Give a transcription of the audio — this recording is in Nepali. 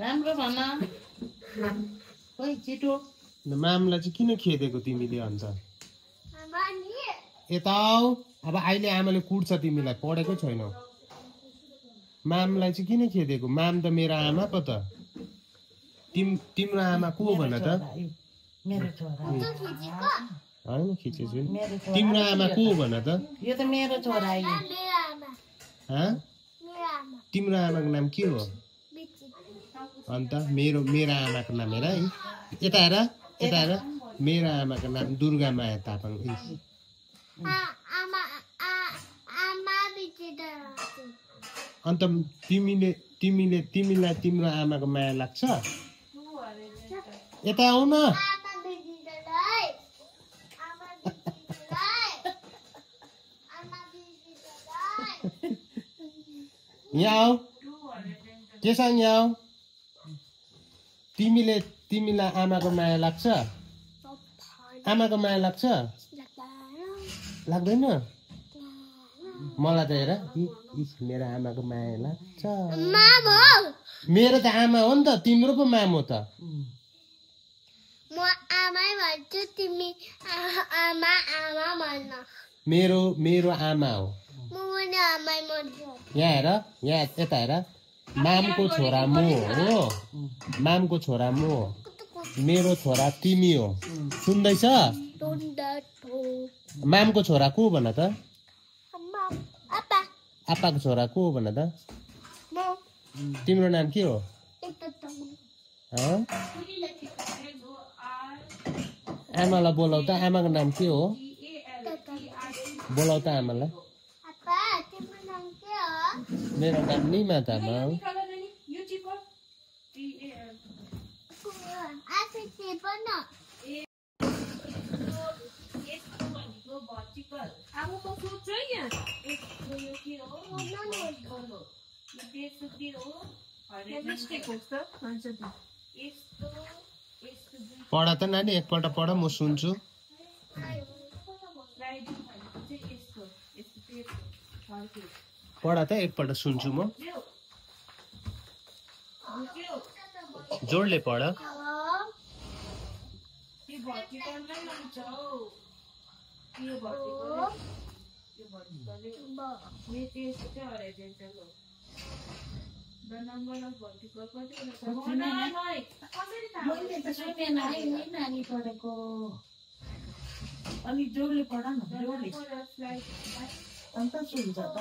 राम्रो भन खोइ छिटो म्यामलाई चाहिँ किन खेदेको तिमीले अन्त यता आऊ अब अहिले आमाले कुट्छ तिमीलाई पढेकै छैनौ म्यामलाई चाहिँ किन खेदेको म्याम त मेरो आमा पो त तिम्रो आमा को हो भन त मेरो छोरा होइन खिचेछु तिम्रो आमा को हो भन त यो त मेरो छोरा तिम्रो आमाको नाम के हो अन्त मेरो आमाको नाम हेर है यता हेर मेरो आमाको नाम दुर्गा माया तापङ अन्त तिमीलाई तिम्रो आमाको माया लाग्छ यता आऊ न यहाँ आऊ केसँग यहाँ आऊ तिमीलाई आमाको माया लाग्छ आमाको माया लाग्छ लाग्दैन मलाई त हेर मेरो आमाको माया लाग्छ मेरो त आमा हो नि त तिम्रो पो माम हो त मेरो आमा हो यहाँ हेर यहाँ यता हेर मामको छोरा म हो मामको छोरा म हो मेरो छोरा तिमी हो सुन्दैछ मामको छोरा को भन त आप्पाको छोरा को भन त तिम्रो नाम के हो आमालाई बोलाउ त आमाको नाम के हो बोलाउ त आमालाई मेरो नाम निमा तामाङ पढ त नानी एकपल्ट पढ म सुन्छु पढ त एकपल्ट सुन्छु म जोडले पढ अनि जोडले पढ न जोडले अन्त सुन्छ त